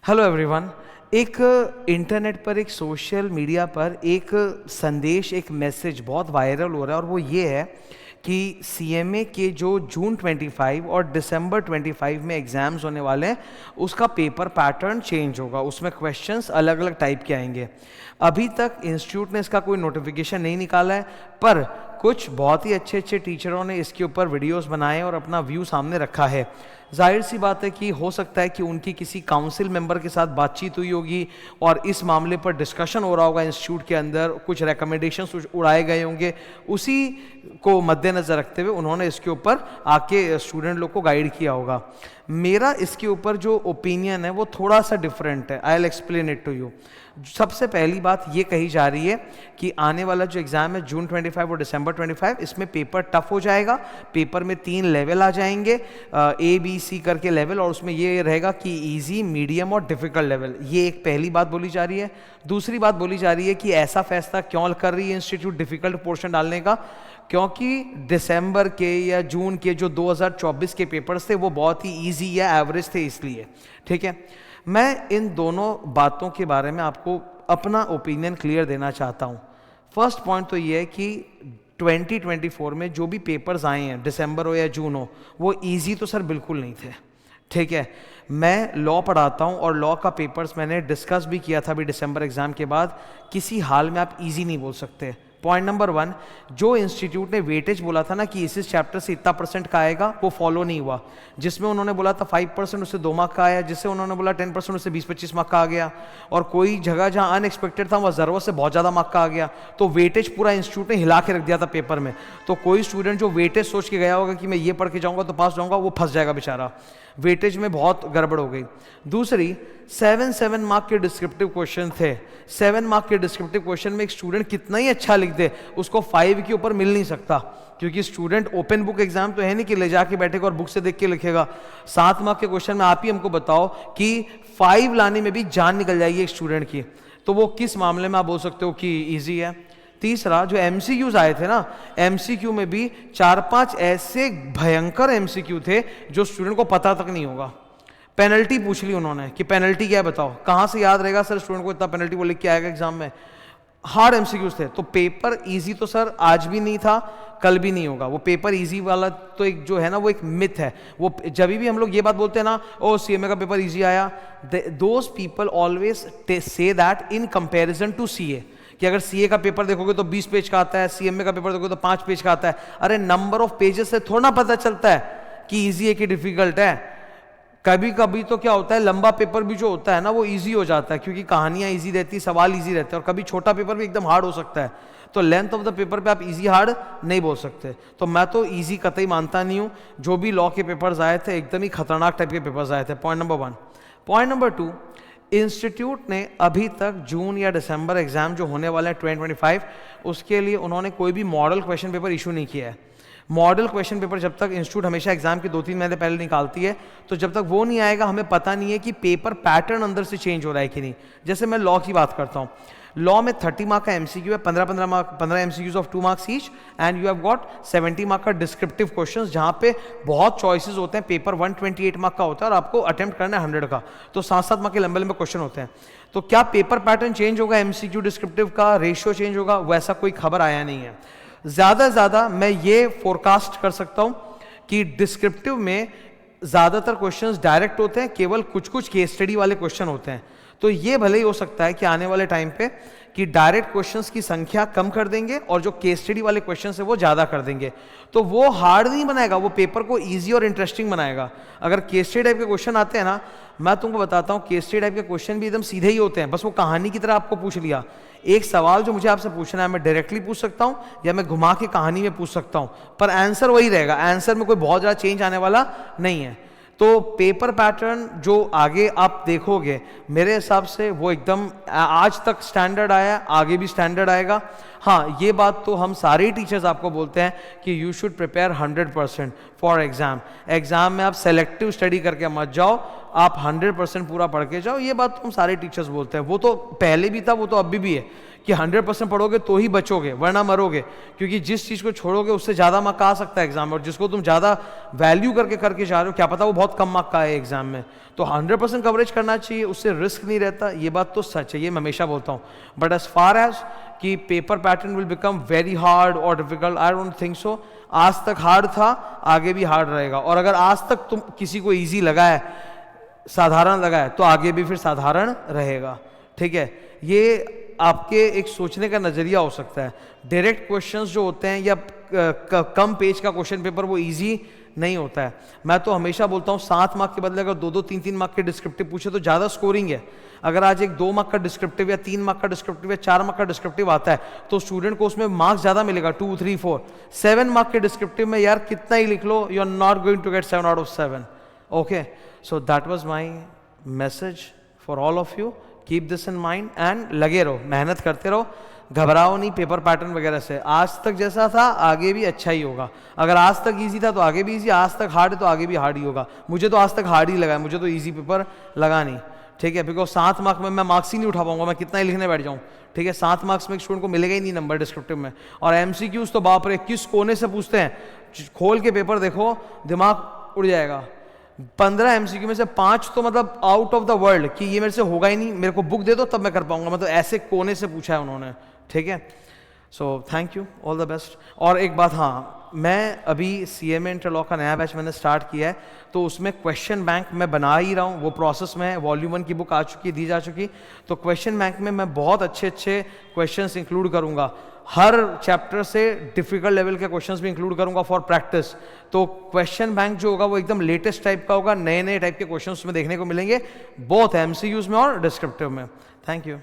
Hello everyone. एक internet पर, एक सोशल मीडिया पर एक संदेश, एक मैसेज बहुत वायरल हो रहा है और वो ये है कि सीएमए के जो जून 25 और दिसंबर 25 में एग्ज़ाम्स होने वाले हैं उसका पेपर पैटर्न चेंज होगा, उसमें क्वेश्चंस अलग अलग टाइप के आएंगे। अभी तक इंस्टीट्यूट ने इसका कोई नोटिफिकेशन नहीं निकाला है, पर कुछ बहुत ही अच्छे अच्छे टीचरों ने इसके ऊपर वीडियोस बनाए और अपना व्यू सामने रखा है। जाहिर सी बात है कि हो सकता है कि उनकी किसी काउंसिल मेंबर के साथ बातचीत हुई होगी और इस मामले पर डिस्कशन हो रहा होगा इंस्टीट्यूट के अंदर, कुछ रिकमेंडेशंस उड़ाए गए होंगे। उसी को मद्देनज़र रखते हुए उन्होंने इसके ऊपर आके स्टूडेंट लोग को गाइड किया होगा। मेरा इसके ऊपर जो ओपिनियन है वो थोड़ा सा डिफरेंट है। I will explain it to you. सबसे पहली बात ये कही जा रही है कि आने वाला जो एग्ज़ाम है जून 25 और दिसंबर 25, इसमें पेपर टफ हो जाएगा। पेपर में 3 लेवल आ जाएंगे, ABC करके लेवल, और उसमें ये रहेगा कि इजी, मीडियम और डिफ़िकल्ट लेवल। ये एक पहली बात बोली जा रही है। दूसरी बात बोली जा रही है कि ऐसा फैसला क्यों कर रही है इंस्टीट्यूट डिफ़िकल्ट पोर्शन डालने का, क्योंकि दिसंबर के या जून के जो 2024 के पेपर्स थे वो बहुत ही ईजी या एवरेज थे, इसलिए। ठीक है, मैं इन दोनों बातों के बारे में आपको अपना ओपिनियन क्लियर देना चाहता हूँ। फर्स्ट पॉइंट तो ये है कि 2024 में जो भी पेपर्स आए हैं, दिसंबर हो या जून हो, वो इजी तो सर बिल्कुल नहीं थे। ठीक है, मैं लॉ पढ़ाता हूँ और लॉ का पेपर्स मैंने डिस्कस भी किया था अभी दिसंबर एग्जाम के बाद। किसी हाल में आप इजी नहीं बोल सकते। पॉइंट नंबर 1, जो इंस्टीट्यूट ने वेटेज बोला था ना कि इस चैप्टर से इतना % का आएगा, वो फॉलो नहीं हुआ। जिसमें उन्होंने बोला था 5% उससे 2 मार्क का आया, जिससे उन्होंने बोला 10% उससे 20-25 मार्क का आ गया, और कोई जगह जहां अनएक्सपेक्टेड था वह ज़रूरत से बहुत ज़्यादा मार्क का आ गया। तो वेटेज पूरा इंस्टीट्यूट ने हिला के रख दिया था पेपर में। तो कोई स्टूडेंट जो वेटेज सोच के गया होगा कि मैं ये पढ़ के जाऊँगा तो पास जाऊँगा, वो फंस जाएगा बेचारा। वेटेज में बहुत गड़बड़ हो गई। दूसरी, 7 मार्क के डिस्क्रिप्टिव क्वेश्चन थे। 7 मार्क के डिस्क्रिप्टिव क्वेश्चन में एक स्टूडेंट कितना ही अच्छा लिख दे, उसको 5 के ऊपर मिल नहीं सकता, क्योंकि स्टूडेंट ओपन बुक एग्जाम तो है नहीं कि ले जाके बैठेगा और बुक से देख के लिखेगा। 7 मार्क के क्वेश्चन में आप ही हमको बताओ कि 5 लाने में भी जान निकल जाएगी एक स्टूडेंट की, तो वो किस मामले में आप बोल सकते हो कि ईजी है। तीसरा, जो MCQs आए थे ना, MCQ में भी 4-5 ऐसे भयंकर MCQ थे जो स्टूडेंट को पता तक नहीं होगा। पेनल्टी पूछ ली उन्होंने कि पेनल्टी क्या है बताओ, कहाँ से याद रहेगा सर स्टूडेंट को इतना पेनल्टी वो लिख के आएगा एग्जाम में। हार्ड MCQs थे। तो पेपर इजी तो सर आज भी नहीं था, कल भी नहीं होगा। वो पेपर इजी वाला तो एक जो है ना, वो एक मिथ है। वो जब भी हम लोग ये बात बोलते हैं ना, ओ CMA का पेपर इजी आया, those people always say that in comparison to CA, कि अगर CA का पेपर देखोगे तो 20 पेज का आता है, CMA का पेपर देखोगे तो 5 पेज का आता है। अरे नंबर ऑफ पेजेस से थोड़ा पता चलता है कि इजी है कि डिफिकल्ट है। कभी कभी तो क्या होता है, लंबा पेपर भी जो होता है ना वो इजी हो जाता है, क्योंकि कहानियां इजी रहती, सवाल इजी रहते हैं, और कभी छोटा पेपर भी एकदम हार्ड हो सकता है। तो लेंथ ऑफ द पेपर पे आप इजी हार्ड नहीं बोल सकते। तो मैं तो इजी कतई मानता नहीं हूँ। जो भी लॉ के पेपर्स आए थे एकदम ही खतरनाक टाइप के पेपर्स आए थे। Point number 1। Point number 2, institute ने अभी तक जून या दिसंबर एग्जाम जो होने वाले हैं 2025, उसके लिए उन्होंने कोई भी मॉडल क्वेश्चन पेपर इशू नहीं किया है। मॉडल क्वेश्चन पेपर जब तक इंस्टीट्यूट हमेशा एग्जाम के 2-3 महीने पहले निकालती है, तो जब तक वो नहीं आएगा हमें पता नहीं है कि पेपर पैटर्न अंदर से चेंज हो रहा है कि नहीं। जैसे मैं लॉ की बात करता हूँ, लॉ में 30 मार्क का MCQ है, 15 MCQs of 2 marks each, and you have got 70 mark का डिस्क्रिप्टिव क्वेश्चंस, जहाँ पे बहुत चॉइसेस होते हैं। पेपर 128 मार्क का होता है और आपको अटेम्प्ट करना है 100 का, तो 7-7 मार्क के लंबे लंबे क्वेश्चन होते हैं। तो क्या पेपर पैटर्न चेंज होगा, MCQ डिस्क्रिप्टिव का रेशियो चेंज होगा, वैसा कोई खबर आया नहीं है। ज़्यादा से ज़्यादा मैं ये फोरकास्ट कर सकता हूँ कि डिस्क्रिप्टिव में ज़्यादातर क्वेश्चंस डायरेक्ट होते हैं, केवल कुछ कुछ केस स्टडी वाले क्वेश्चन होते हैं। तो ये भले ही हो सकता है कि आने वाले टाइम पे कि डायरेक्ट क्वेश्चंस की संख्या कम कर देंगे और जो केस स्टडी वाले क्वेश्चंस है वो ज़्यादा कर देंगे। तो वो हार्ड नहीं बनाएगा, वो पेपर को ईजी और इंटरेस्टिंग बनाएगा। अगर केस स्टडी टाइप के क्वेश्चन आते हैं ना, मैं तुमको बताता हूँ, केस स्टडी टाइप के क्वेश्चन भी एकदम सीधे ही होते हैं, बस वो कहानी की तरह आपको पूछ लिया। एक सवाल जो मुझे आपसे पूछना है, मैं डायरेक्टली पूछ सकता हूँ या मैं घुमा के कहानी में पूछ सकता हूँ, पर आंसर वही रहेगा। आंसर में कोई बहुत ज़्यादा चेंज आने वाला नहीं है। तो पेपर पैटर्न जो आगे आप देखोगे, मेरे हिसाब से वो एकदम आज तक स्टैंडर्ड आया, आगे भी स्टैंडर्ड आएगा। हाँ, ये बात तो हम सारे टीचर्स आपको बोलते हैं कि you should prepare 100% for exam. Exam में आप सेलेक्टिव स्टडी करके मत जाओ, आप 100% पूरा पढ़ के जाओ। ये बात तो हम सारे टीचर्स बोलते हैं। वो तो पहले भी था, वो तो अभी भी है, कि 100% पढ़ोगे तो ही बचोगे, वरना मरोगे, क्योंकि जिस चीज़ को छोड़ोगे उससे ज़्यादा मार्क आ सकता है एग्जाम में, और जिसको तुम ज़्यादा वैल्यू करके जा रहे हो, क्या पता वो बहुत कम मार्क का है एग्जाम में। तो 100% कवरेज करना चाहिए, उससे रिस्क नहीं रहता, ये बात तो सच है, ये मैं हमेशा बोलता हूँ। बट एज फार एज कि paper pattern will become very hard और difficult, I don't think so. आज तक हार्ड था, आगे भी हार्ड रहेगा, और अगर आज तक तुम किसी को ईजी लगा है, साधारण लगा है, तो आगे भी फिर साधारण रहेगा, ठीक है। ये आपके एक सोचने का नजरिया हो सकता है। डायरेक्ट क्वेश्चंस जो होते हैं या कम पेज का क्वेश्चन पेपर, वो इजी नहीं होता है। मैं तो हमेशा बोलता हूँ 7 मार्क के बदले अगर 2-2, 3-3 मार्क के डिस्क्रिप्टिव पूछे तो ज़्यादा स्कोरिंग है। अगर आज एक 2 मार्क का डिस्क्रिप्टिव या 3 मार्क का डिस्क्रिप्टिव या 4 मार्क का डिस्क्रिप्टिव आता है तो स्टूडेंट को उसमें मार्क्स ज़्यादा मिलेगा, 2, 3, 4। 7 मार्क के डिस्क्रिप्टिव में यार कितना ही लिख लो, you are not going to get 7 out of 7। Okay, so that was my message for all of you. Keep this in mind and लगे रहो, मेहनत करते रहो, घबराओ नहीं पेपर पैटर्न वगैरह से। आज तक जैसा था आगे भी अच्छा ही होगा। अगर आज तक इजी था तो आगे भी इजी, आज तक हार्ड है तो आगे भी हार्ड ही होगा। मुझे तो आज तक हार्ड ही लगा है, मुझे तो इजी पेपर लगा नहीं, ठीक है। बिकॉज 7 मार्क में मैं मार्क्स ही नहीं उठा पाऊंगा, मैं कितना ही लिखने बैठ जाऊँ, ठीक है। 7 मार्क्स में एक स्टूडेंट को मिलेगा ही नहीं नंबर डिस्क्रिप्टिव में। और एमसीक्यूज तो बाप रे, किस कोने से पूछते हैं, खोल के पेपर देखो दिमाग उड़ जाएगा। 15 एमसीक्यू में से 5 तो मतलब आउट ऑफ द वर्ल्ड, कि ये मेरे से होगा ही नहीं, मेरे को बुक दे दो तब मैं कर पाऊंगा, मतलब ऐसे कोने से पूछा है उन्होंने, ठीक है। So thank you, all the best. और एक बात, हाँ, मैं अभी CMA इंटरलॉक का नया बैच मैंने स्टार्ट किया है, तो उसमें क्वेश्चन बैंक मैं बना ही रहा हूँ, वो प्रोसेस में है। वॉल्यूम 1 की बुक आ चुकी, दी जा चुकी, तो क्वेश्चन बैंक में मैं बहुत अच्छे अच्छे क्वेश्चंस इंक्लूड करूँगा। हर चैप्टर से डिफिकल्ट लेवल के क्वेश्चंस भी इंक्लूड करूँगा फॉर प्रैक्टिस। तो क्वेश्चन बैंक जो होगा वो एकदम लेटेस्ट टाइप का होगा, नए नए टाइप के क्वेश्चंस में देखने को मिलेंगे, बोथ MCQs में और डिस्क्रिप्टिव में। Thank you.